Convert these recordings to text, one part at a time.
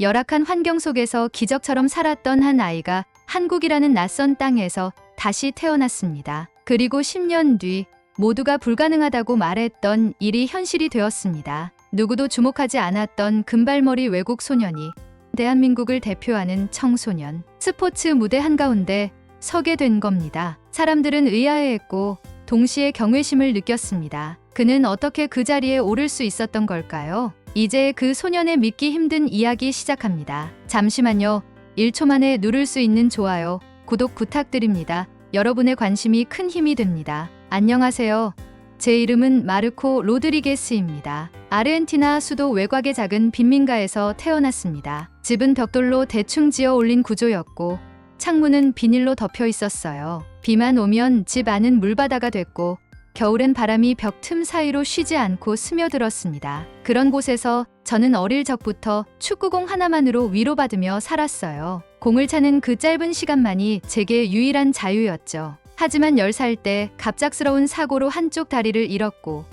열악한 환경 속에서 기적처럼 살았던 한 아이가 한국이라는 낯선 땅에서 다시 태어났습니다. 그리고 10년 뒤 모두가 불가능하다고 말했던 일이 현실이 되었습니다. 누구도 주목하지 않았던 금발머리 외국 소년이 대한민국을 대표하는 청소년, 스포츠 무대 한가운데 서게 된 겁니다. 사람들은 의아해했고 동시에 경외심을 느꼈습니다. 그는 어떻게 그 자리에 오를 수 있었던 걸까요? 이제 그 소년의 믿기 힘든 이야기 시작합니다. 잠시만요. 1초 만에 누를 수 있는 좋아요, 구독 부탁드립니다. 여러분의 관심이 큰 힘이 됩니다. 안녕하세요. 제 이름은 마르코 로드리게스입니다. 아르헨티나 수도 외곽의 작은 빈민가에서 태어났습니다. 집은 벽돌로 대충 지어 올린 구조였고 창문은 비닐로 덮여 있었어요. 비만 오면 집 안은 물바다가 됐고 겨울엔 바람이 벽 틈 사이로 쉬지 않고 스며들었습니다. 그런 곳에서 저는 어릴 적부터 축구공 하나만으로 위로받으며 살았어요. 공을 차는 그 짧은 시간만이 제게 유일한 자유였죠. 하지만 10살 때 갑작스러운 사고로 한쪽 다리를 잃었고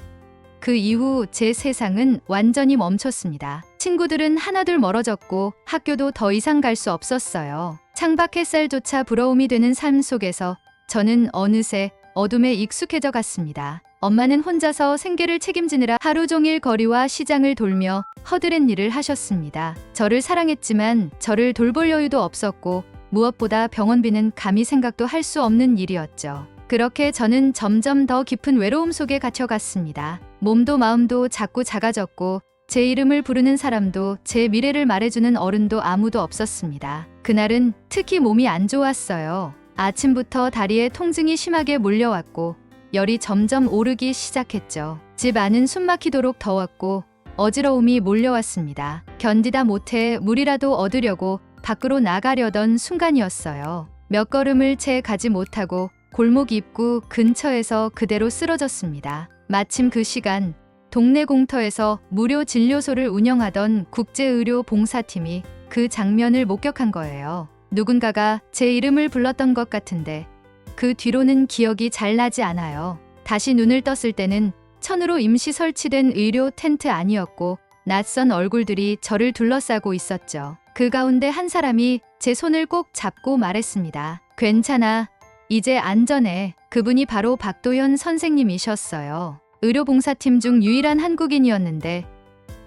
그 이후 제 세상은 완전히 멈췄습니다. 친구들은 하나둘 멀어졌고 학교도 더 이상 갈 수 없었어요. 창밖 햇살조차 부러움이 되는 삶 속에서 저는 어느새 어둠에 익숙해져 갔습니다. 엄마는 혼자서 생계를 책임지느라 하루 종일 거리와 시장을 돌며 허드렛 일을 하셨습니다. 저를 사랑했지만 저를 돌볼 여유도 없었고 무엇보다 병원비는 감히 생각도 할 수 없는 일이었죠. 그렇게 저는 점점 더 깊은 외로움 속에 갇혀갔습니다. 몸도 마음도 자꾸 작아졌고 제 이름을 부르는 사람도 제 미래를 말해주는 어른도 아무도 없었습니다. 그날은 특히 몸이 안 좋았어요. 아침부터 다리에 통증이 심하게 몰려왔고 열이 점점 오르기 시작했죠. 집 안은 숨막히도록 더웠고 어지러움이 몰려왔습니다. 견디다 못해 물이라도 얻으려고 밖으로 나가려던 순간이었어요. 몇 걸음을 채 가지 못하고 골목 입구 근처에서 그대로 쓰러졌습니다. 마침 그 시간 동네 공터에서 무료 진료소를 운영하던 국제의료봉사팀이 그 장면을 목격한 거예요. 누군가가 제 이름을 불렀던 것 같은데 그 뒤로는 기억이 잘 나지 않아요. 다시 눈을 떴을 때는 천으로 임시 설치된 의료 텐트 안이었고 낯선 얼굴들이 저를 둘러싸고 있었죠. 그 가운데 한 사람이 제 손을 꼭 잡고 말했습니다. 괜찮아. 이제 안전해. 그분이 바로 박도현 선생님이셨어요. 의료봉사팀 중 유일한 한국인이었는데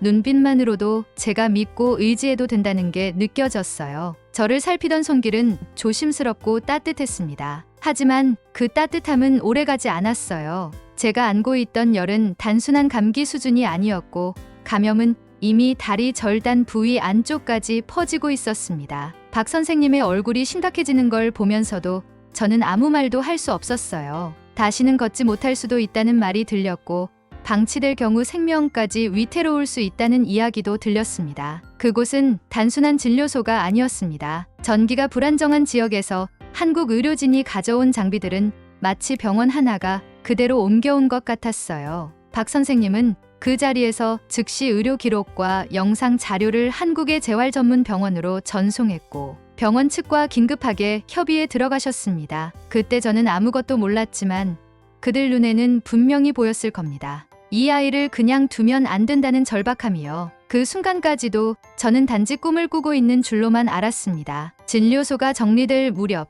눈빛만으로도 제가 믿고 의지해도 된다는 게 느껴졌어요. 저를 살피던 손길은 조심스럽고 따뜻했습니다. 하지만 그 따뜻함은 오래가지 않았어요. 제가 안고 있던 열은 단순한 감기 수준이 아니었고 감염은 이미 다리 절단 부위 안쪽까지 퍼지고 있었습니다. 박 선생님의 얼굴이 심각해지는 걸 보면서도 저는 아무 말도 할 수 없었어요. 다시는 걷지 못할 수도 있다는 말이 들렸고 방치될 경우 생명까지 위태로울 수 있다는 이야기도 들렸습니다. 그곳은 단순한 진료소가 아니었습니다. 전기가 불안정한 지역에서 한국 의료진이 가져온 장비들은 마치 병원 하나가 그대로 옮겨온 것 같았어요. 박 선생님은 그 자리에서 즉시 의료 기록과 영상 자료를 한국의 재활 전문 병원으로 전송했고 병원 측과 긴급하게 협의에 들어가셨습니다. 그때 저는 아무것도 몰랐지만 그들 눈에는 분명히 보였을 겁니다. 이 아이를 그냥 두면 안 된다는 절박함이요. 그 순간까지도 저는 단지 꿈을 꾸고 있는 줄로만 알았습니다. 진료소가 정리될 무렵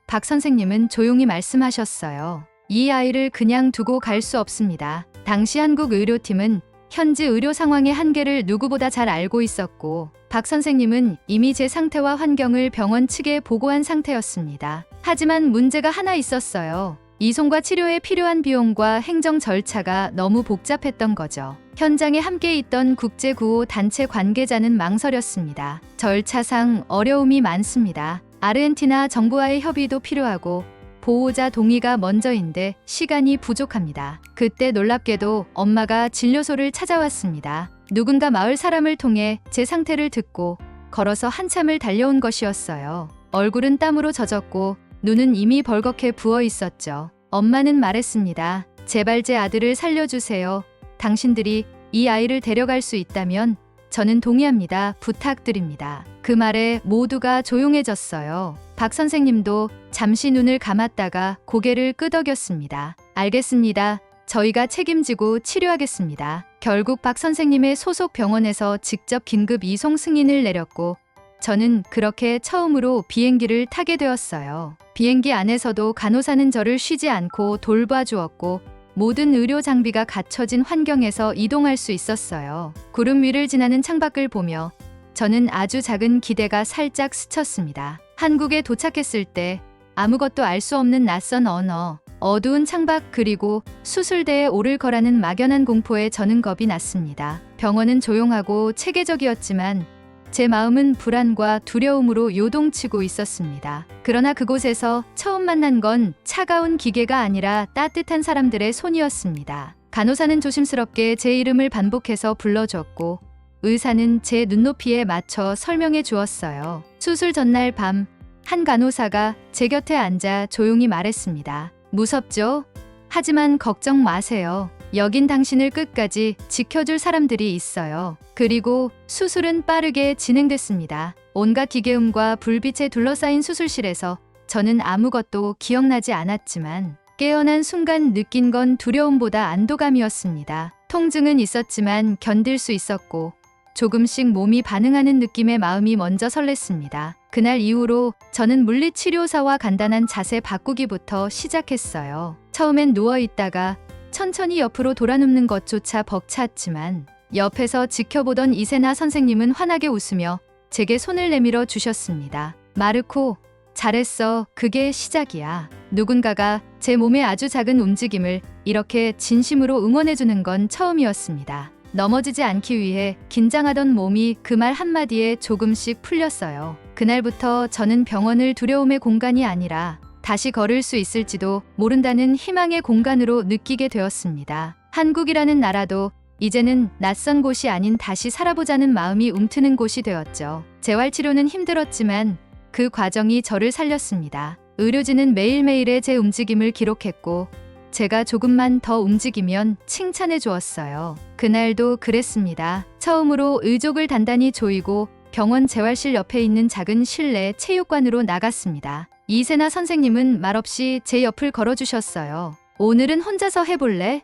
박 선생님은 조용히 말씀하셨어요. 이 아이를 그냥 두고 갈 수 없습니다. 당시 한국 의료팀은 현지 의료 상황의 한계를 누구보다 잘 알고 있었고 박 선생님은 이미 제 상태와 환경을 병원 측에 보고한 상태였습니다. 하지만 문제가 하나 있었어요. 이송과 치료에 필요한 비용과 행정 절차가 너무 복잡했던 거죠. 현장에 함께 있던 국제구호 단체 관계자는 망설였습니다. 절차상 어려움이 많습니다. 아르헨티나 정부와의 협의도 필요하고 보호자 동의가 먼저인데 시간이 부족합니다. 그때 놀랍게도 엄마가 진료소를 찾아왔습니다. 누군가 마을 사람을 통해 제 상태를 듣고 걸어서 한참을 달려온 것이었어요. 얼굴은 땀으로 젖었고 눈은 이미 벌겋게 부어 있었죠. 엄마는 말했습니다. 제발 제 아들을 살려주세요. 당신들이 이 아이를 데려갈 수 있다면 저는 동의합니다. 부탁드립니다. 그 말에 모두가 조용해졌어요. 박 선생님도 잠시 눈을 감았다가 고개를 끄덕였습니다. 알겠습니다. 저희가 책임지고 치료하겠습니다. 결국 박 선생님의 소속 병원에서 직접 긴급 이송 승인을 내렸고 저는 그렇게 처음으로 비행기를 타게 되었어요. 비행기 안에서도 간호사는 저를 쉬지 않고 돌봐주었고 모든 의료 장비가 갖춰진 환경에서 이동할 수 있었어요. 구름 위를 지나는 창밖을 보며 저는 아주 작은 기대가 살짝 스쳤습니다. 한국에 도착했을 때 아무것도 알 수 없는 낯선 언어, 어두운 창밖 그리고 수술대에 오를 거라는 막연한 공포에 저는 겁이 났습니다. 병원은 조용하고 체계적이었지만 제 마음은 불안과 두려움으로 요동치고 있었습니다. 그러나 그곳에서 처음 만난 건 차가운 기계가 아니라 따뜻한 사람들의 손이었습니다. 간호사는 조심스럽게 제 이름을 반복해서 불러줬고 의사는 제 눈높이에 맞춰 설명해 주었어요. 수술 전날 밤 한 간호사가 제 곁에 앉아 조용히 말했습니다. 무섭죠? 하지만 걱정 마세요. 여긴 당신을 끝까지 지켜줄 사람들이 있어요. 그리고 수술은 빠르게 진행됐습니다. 온갖 기계음과 불빛에 둘러싸인 수술실에서 저는 아무것도 기억나지 않았지만 깨어난 순간 느낀 건 두려움보다 안도감이었습니다. 통증은 있었지만 견딜 수 있었고 조금씩 몸이 반응하는 느낌에 마음이 먼저 설렜습니다. 그날 이후로 저는 물리치료사와 간단한 자세 바꾸기부터 시작했어요. 처음엔 누워있다가 천천히 옆으로 돌아눕는 것조차 벅찼지만 옆에서 지켜보던 이세나 선생님은 환하게 웃으며 제게 손을 내밀어 주셨습니다. 마르코, 잘했어. 그게 시작이야. 누군가가 제 몸의 아주 작은 움직임을 이렇게 진심으로 응원해주는 건 처음이었습니다. 넘어지지 않기 위해 긴장하던 몸이 그 말 한마디에 조금씩 풀렸어요. 그날부터 저는 병원을 두려움의 공간이 아니라 다시 걸을 수 있을지도 모른다는 희망의 공간으로 느끼게 되었습니다. 한국이라는 나라도 이제는 낯선 곳이 아닌 다시 살아보자는 마음이 움트는 곳이 되었죠. 재활치료는 힘들었지만 그 과정이 저를 살렸습니다. 의료진은 매일매일의 제 움직임을 기록했고 제가 조금만 더 움직이면 칭찬해 주었어요. 그날도 그랬습니다. 처음으로 의족을 단단히 조이고 병원 재활실 옆에 있는 작은 실내 체육관으로 나갔습니다. 이세나 선생님은 말없이 제 옆을 걸어주셨어요. 오늘은 혼자서 해볼래?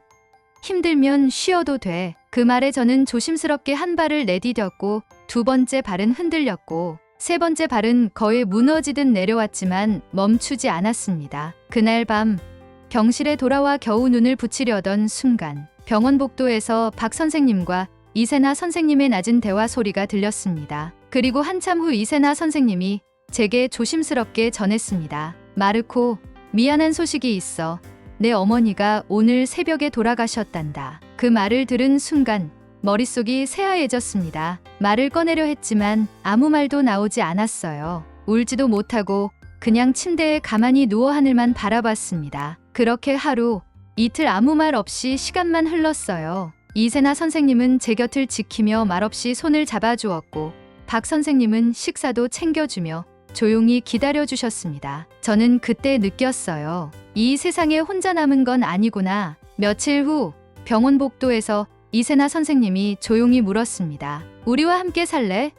힘들면 쉬어도 돼. 그 말에 저는 조심스럽게 한 발을 내디뎠고 두 번째 발은 흔들렸고 세 번째 발은 거의 무너지듯 내려왔지만 멈추지 않았습니다. 그날 밤 병실에 돌아와 겨우 눈을 붙이려던 순간 병원 복도에서 박 선생님과 이세나 선생님의 낮은 대화 소리가 들렸습니다. 그리고 한참 후 이세나 선생님이 제게 조심스럽게 전했습니다. 마르코, 미안한 소식이 있어. 내 어머니가 오늘 새벽에 돌아가셨단다. 그 말을 들은 순간 머릿속이 새하얘졌습니다. 말을 꺼내려 했지만 아무 말도 나오지 않았어요. 울지도 못하고 그냥 침대에 가만히 누워 하늘만 바라봤습니다. 그렇게 하루, 이틀 아무 말 없이 시간만 흘렀어요. 이세나 선생님은 제 곁을 지키며 말없이 손을 잡아주었고 박 선생님은 식사도 챙겨주며 조용히 기다려주셨습니다. 저는 그때 느꼈어요. 이 세상에 혼자 남은 건 아니구나. 며칠 후 병원 복도에서 이세나 선생님이 조용히 물었습니다. 우리와 함께 살래?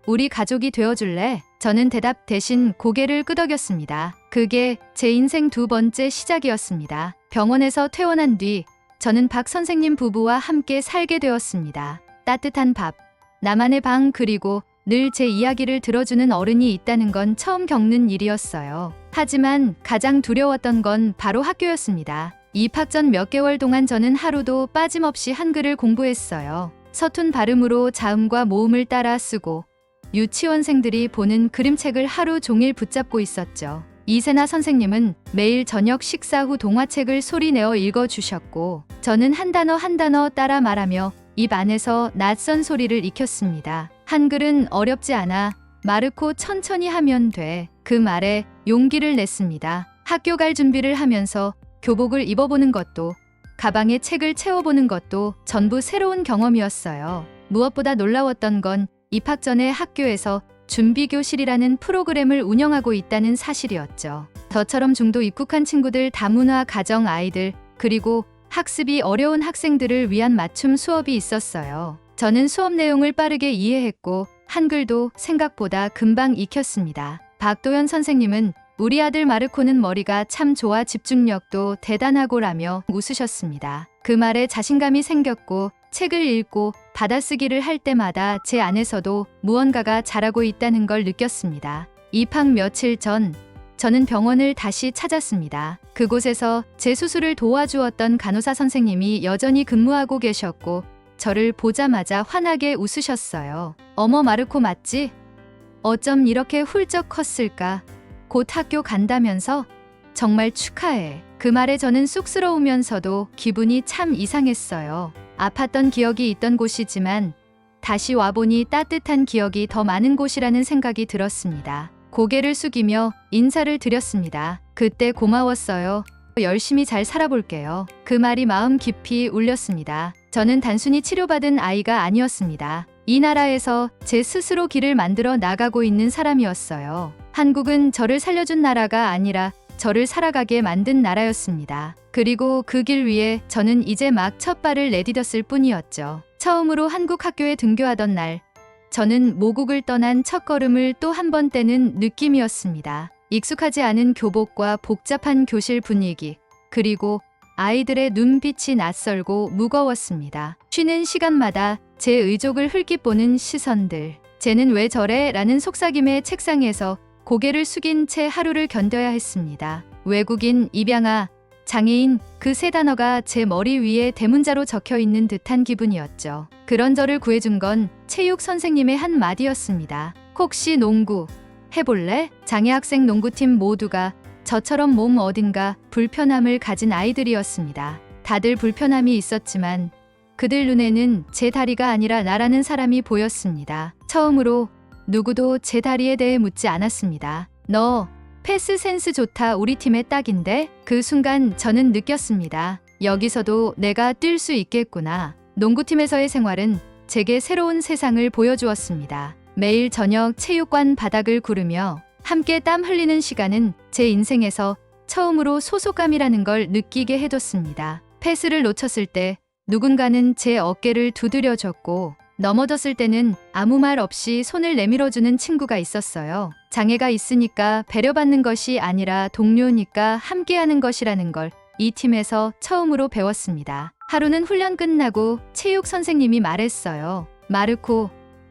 우리 가족이 되어줄래? 저는 대답 대신 고개를 끄덕였습니다. 그게 제 인생 두 번째 시작이었습니다. 병원에서 퇴원한 뒤 저는 박 선생님 부부와 함께 살게 되었습니다. 따뜻한 밥, 나만의 방 그리고 늘 제 이야기를 들어주는 어른이 있다는 건 처음 겪는 일이었어요. 하지만 가장 두려웠던 건 바로 학교였습니다. 입학 전 몇 개월 동안 저는 하루도 빠짐없이 한글을 공부했어요. 서툰 발음으로 자음과 모음을 따라 쓰고 유치원생들이 보는 그림책을 하루 종일 붙잡고 있었죠. 이세나 선생님은 매일 저녁 식사 후 동화책을 소리내어 읽어주셨고 저는 한 단어 한 단어 따라 말하며 입 안에서 낯선 소리를 익혔습니다. 한글은 어렵지 않아. 마르코 천천히 하면 돼. 그 말에 용기를 냈습니다. 학교 갈 준비를 하면서 교복을 입어보는 것도 가방에 책을 채워보는 것도 전부 새로운 경험이었어요. 무엇보다 놀라웠던 건 입학 전에 학교에서 준비교실이라는 프로그램을 운영하고 있다는 사실이었죠. 저처럼 중도 입국한 친구들, 다문화 가정 아이들, 그리고 학습이 어려운 학생들을 위한 맞춤 수업이 있었어요. 저는 수업 내용을 빠르게 이해했고 한글도 생각보다 금방 익혔습니다. 박도연 선생님은 우리 아들 마르코는 머리가 참 좋아 집중력도 대단하고라며 웃으셨습니다. 그 말에 자신감이 생겼고 책을 읽고 받아쓰기를 할 때마다 제 안에서도 무언가가 자라고 있다는 걸 느꼈습니다. 입학 며칠 전 저는 병원을 다시 찾았습니다. 그곳에서 제 수술을 도와주었던 간호사 선생님이 여전히 근무하고 계셨고 저를 보자마자 환하게 웃으셨어요. 어머, 마르코 맞지? 어쩜 이렇게 훌쩍 컸을까? 곧 학교 간다면서? 정말 축하해. 그 말에 저는 쑥스러우면서도 기분이 참 이상했어요. 아팠던 기억이 있던 곳이지만 다시 와보니 따뜻한 기억이 더 많은 곳이라는 생각이 들었습니다. 고개를 숙이며 인사를 드렸습니다. 그때 고마웠어요. 열심히 잘 살아볼게요. 그 말이 마음 깊이 울렸습니다. 저는 단순히 치료받은 아이가 아니었습니다. 이 나라에서 제 스스로 길을 만들어 나가고 있는 사람이었어요. 한국은 저를 살려준 나라가 아니라 저를 살아가게 만든 나라였습니다. 그리고 그 길 위에 저는 이제 막 첫 발을 내디뎠을 뿐이었죠. 처음으로 한국 학교에 등교하던 날, 저는 모국을 떠난 첫걸음을 또 한 번 떼는 느낌이었습니다. 익숙하지 않은 교복과 복잡한 교실 분위기, 그리고 아이들의 눈빛이 낯설고 무거웠습니다. 쉬는 시간마다 제 의족을 흘낏보는 시선들. 쟤는 왜 저래? 라는 속삭임에 책상에서 고개를 숙인 채 하루를 견뎌야 했습니다. 외국인, 입양아, 장애인, 그 세 단어가 제 머리 위에 대문자로 적혀 있는 듯한 기분이었죠. 그런 저를 구해준 건 체육 선생님의 한 마디였습니다. 혹시 농구 해볼래? 장애 학생 농구팀 모두가 저처럼 몸 어딘가 불편함을 가진 아이들이었습니다. 다들 불편함이 있었지만 그들 눈에는 제 다리가 아니라 나라는 사람이 보였습니다. 처음으로 누구도 제 다리에 대해 묻지 않았습니다. 너 패스 센스 좋다. 우리 팀의 딱인데? 그 순간 저는 느꼈습니다. 여기서도 내가 뛸 수 있겠구나. 농구팀에서의 생활은 제게 새로운 세상을 보여주었습니다. 매일 저녁 체육관 바닥을 구르며 함께 땀 흘리는 시간은 제 인생에서 처음으로 소속감이라는 걸 느끼게 해뒀습니다. 패스를 놓쳤을 때 누군가는 제 어깨를 두드려줬고 넘어졌을 때는 아무 말 없이 손을 내밀어주는 친구가 있었어요. 장애가 있으니까 배려받는 것이 아니라 동료니까 함께하는 것이라는 걸 이 팀에서 처음으로 배웠습니다. 하루는 훈련 끝나고 체육 선생님이 말했어요. 마르코,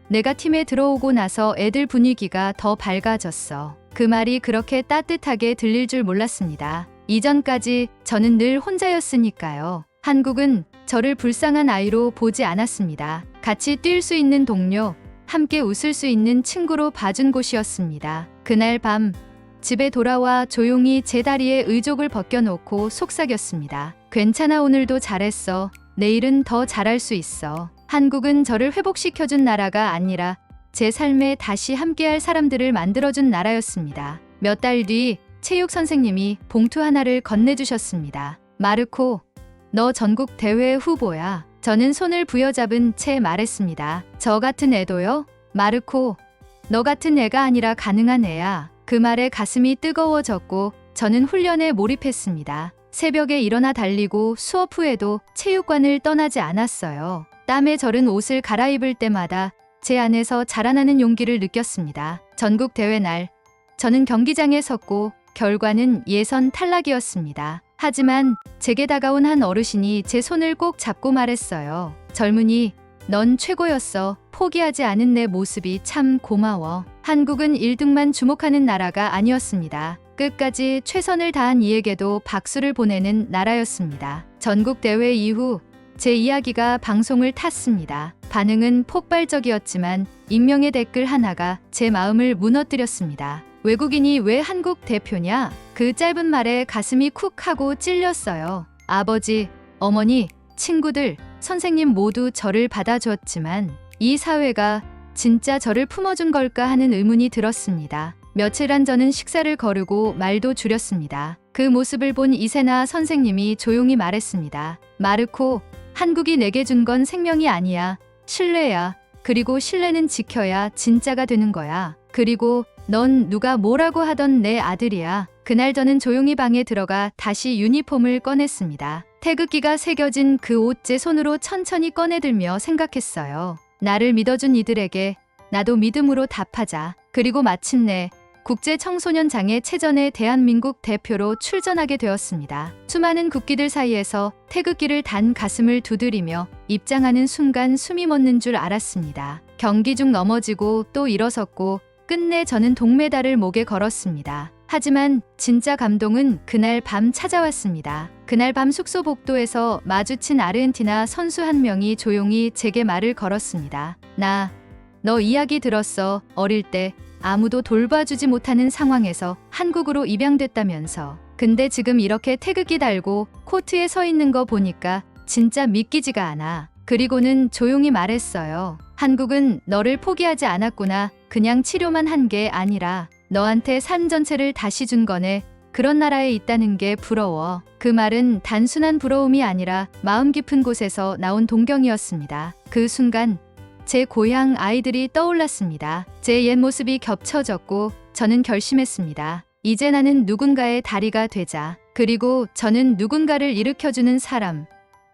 내가 팀에 들어오고 나서 애들 분위기가 더 밝아졌어. 그 말이 그렇게 따뜻하게 들릴 줄 몰랐습니다. 이전까지 저는 늘 혼자였으니까요. 한국은 저를 불쌍한 아이로 보지 않았습니다. 같이 뛸 수 있는 동료, 함께 웃을 수 있는 친구로 봐준 곳이었습니다. 그날 밤 집에 돌아와 조용히 제 다리에 의족을 벗겨놓고 속삭였습니다. 괜찮아, 오늘도 잘했어. 내일은 더 잘할 수 있어. 한국은 저를 회복시켜준 나라가 아니라 제 삶에 다시 함께할 사람들을 만들어준 나라였습니다. 몇 달 뒤 체육 선생님이 봉투 하나를 건네주셨습니다. 마르코, 너 전국 대회 후보야. 저는 손을 부여잡은 채 말했습니다. 저 같은 애도요? 마르코, 너 같은 애가 아니라 가능한 애야. 그 말에 가슴이 뜨거워졌고 저는 훈련에 몰입했습니다. 새벽에 일어나 달리고 수업 후에도 체육관을 떠나지 않았어요. 땀에 절은 옷을 갈아입을 때마다 제 안에서 자라나는 용기를 느꼈습니다. 전국 대회 날, 저는 경기장에 섰고 결과는 예선 탈락이었습니다. 하지만 제게 다가온 한 어르신이 제 손을 꼭 잡고 말했어요. 젊은이, 넌 최고였어. 포기하지 않은 내 모습이 참 고마워. 한국은 1등만 주목하는 나라가 아니었습니다. 끝까지 최선을 다한 이에게도 박수를 보내는 나라였습니다. 전국 대회 이후 제 이야기가 방송을 탔습니다. 반응은 폭발적이었지만 익명의 댓글 하나가 제 마음을 무너뜨렸습니다. 외국인이 왜 한국 대표냐? 그 짧은 말에 가슴이 쿡 하고 찔렸어요. 아버지, 어머니, 친구들, 선생님 모두 저를 받아주었지만 이 사회가 진짜 저를 품어준 걸까 하는 의문이 들었습니다. 며칠 안 저는 식사를 거르고 말도 줄였습니다. 그 모습을 본 이세나 선생님이 조용히 말했습니다. 마르코, 한국이 내게 준 건 생명이 아니야. 신뢰야. 그리고 신뢰는 지켜야 진짜가 되는 거야. 그리고 넌 누가 뭐라고 하던 내 아들이야. 그날 저는 조용히 방에 들어가 다시 유니폼을 꺼냈습니다. 태극기가 새겨진 그 옷 제 손으로 천천히 꺼내들며 생각했어요. 나를 믿어준 이들에게 나도 믿음으로 답하자. 그리고 마침내 국제 청소년 장애 체전에 대한민국 대표로 출전하게 되었습니다. 수많은 국기들 사이에서 태극기를 단 가슴을 두드리며 입장하는 순간 숨이 멎는 줄 알았습니다. 경기 중 넘어지고 또 일어섰고 끝내 저는 동메달을 목에 걸었습니다. 하지만 진짜 감동은 그날 밤 찾아왔습니다. 그날 밤 숙소 복도에서 마주친 아르헨티나 선수 한 명이 조용히 제게 말을 걸었습니다. 너 이야기 들었어. 어릴 때 아무도 돌봐주지 못하는 상황에서 한국으로 입양됐다면서. 근데 지금 이렇게 태극기 달고 코트에 서 있는 거 보니까 진짜 믿기지가 않아. 그리고는 조용히 말했어요. 한국은 너를 포기하지 않았구나. 그냥 치료만 한 게 아니라 너한테 삶 전체를 다시 준 거네. 그런 나라에 있다는 게 부러워. 그 말은 단순한 부러움이 아니라 마음 깊은 곳에서 나온 동경이었습니다. 그 순간 제 고향 아이들이 떠올랐습니다. 제 옛 모습이 겹쳐졌고 저는 결심했습니다. 이제 나는 누군가의 다리가 되자. 그리고 저는 누군가를 일으켜주는 사람,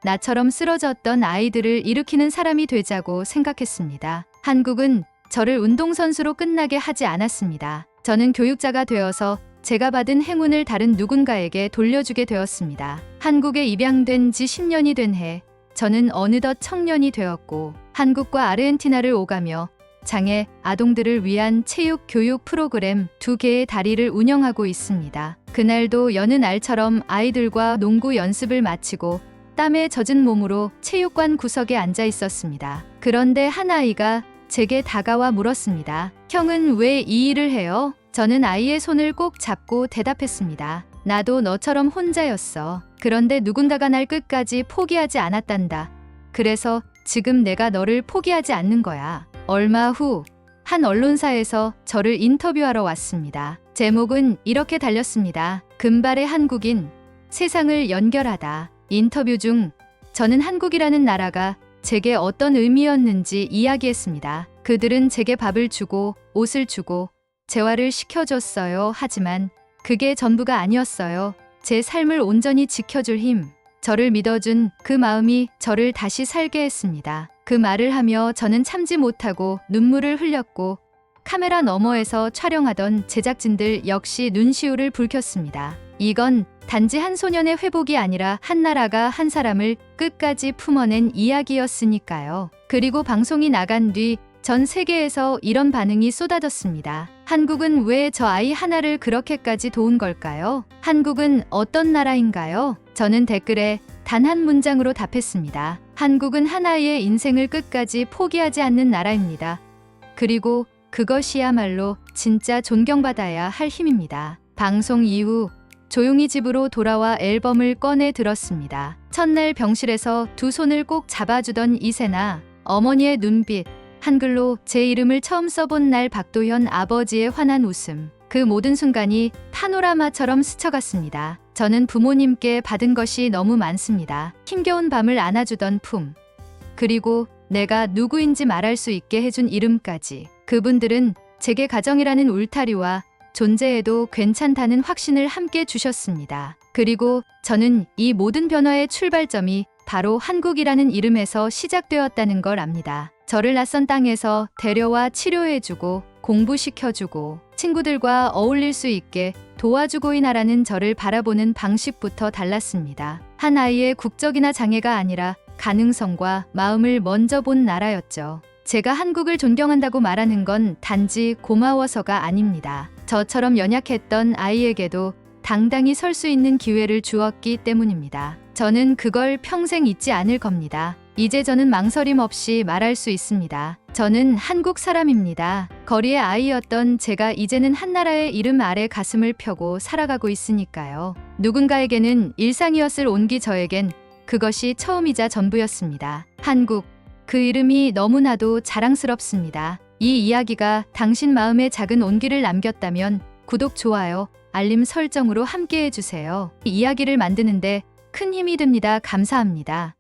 나처럼 쓰러졌던 아이들을 일으키는 사람이 되자고 생각했습니다. 한국은 저를 운동선수로 끝나게 하지 않았습니다. 저는 교육자가 되어서 제가 받은 행운을 다른 누군가에게 돌려주게 되었습니다. 한국에 입양된 지 10년이 된 해, 저는 어느덧 청년이 되었고 한국과 아르헨티나를 오가며 장애 아동들을 위한 체육 교육 프로그램 2개의 다리를 운영하고 있습니다. 그날도 여느 날처럼 아이들과 농구 연습을 마치고 땀에 젖은 몸으로 체육관 구석에 앉아 있었습니다. 그런데 한 아이가 제게 다가와 물었습니다. 형은 왜 이 일을 해요? 저는 아이의 손을 꼭 잡고 대답했습니다. 나도 너처럼 혼자였어. 그런데 누군가가 날 끝까지 포기하지 않았단다. 그래서 지금 내가 너를 포기하지 않는 거야. 얼마 후 한 언론사에서 저를 인터뷰하러 왔습니다. 제목은 이렇게 달렸습니다. 금발의 한국인, 세상을 연결하다. 인터뷰 중 저는 한국이라는 나라가 제게 어떤 의미였는지 이야기했습니다. 그들은 제게 밥을 주고 옷을 주고 재활을 시켜줬어요. 하지만 그게 전부가 아니었어요. 제 삶을 온전히 지켜줄 힘, 저를 믿어준 그 마음이 저를 다시 살게 했습니다. 그 말을 하며 저는 참지 못하고 눈물을 흘렸고 카메라 너머에서 촬영하던 제작진들 역시 눈시울을 붉혔습니다. 이건 단지 한 소년의 회복이 아니라 한 나라가 한 사람을 끝까지 품어낸 이야기였으니까요. 그리고 방송이 나간 뒤 전 세계에서 이런 반응이 쏟아졌습니다. 한국은 왜 저 아이 하나를 그렇게까지 도운 걸까요? 한국은 어떤 나라인가요? 저는 댓글에 단 한 문장으로 답했습니다. 한국은 한 아이의 인생을 끝까지 포기하지 않는 나라입니다. 그리고 그것이야말로 진짜 존경받아야 할 힘입니다. 방송 이후 조용히 집으로 돌아와 앨범을 꺼내 들었습니다. 첫날 병실에서 두 손을 꼭 잡아주던 이세나, 어머니의 눈빛, 한글로 제 이름을 처음 써본 날 박도현 아버지의 환한 웃음, 그 모든 순간이 파노라마처럼 스쳐갔습니다. 저는 부모님께 받은 것이 너무 많습니다. 힘겨운 밤을 안아주던 품, 그리고 내가 누구인지 말할 수 있게 해준 이름까지. 그분들은 제게 가정이라는 울타리와 존재해도 괜찮다는 확신을 함께 주셨습니다. 그리고 저는 이 모든 변화의 출발점이 바로 한국이라는 이름에서 시작되었다는 걸 압니다. 저를 낯선 땅에서 데려와 치료해주고 공부시켜주고 친구들과 어울릴 수 있게 도와주고 이 나라는 저를 바라보는 방식부터 달랐습니다. 한 아이의 국적이나 장애가 아니라 가능성과 마음을 먼저 본 나라였죠. 제가 한국을 존경한다고 말하는 건 단지 고마워서가 아닙니다. 저처럼 연약했던 아이에게도 당당히 설 수 있는 기회를 주었기 때문입니다. 저는 그걸 평생 잊지 않을 겁니다. 이제 저는 망설임 없이 말할 수 있습니다. 저는 한국 사람입니다. 거리의 아이였던 제가 이제는 한 나라의 이름 아래 가슴을 펴고 살아가고 있으니까요. 누군가에게는 일상이었을 온기 저에겐 그것이 처음이자 전부였습니다. 한국, 그 이름이 너무나도 자랑스럽습니다. 이 이야기가 당신 마음에 작은 온기를 남겼다면 구독, 좋아요, 알림 설정으로 함께 해주세요. 이 이야기를 만드는데 큰 힘이 됩니다. 감사합니다.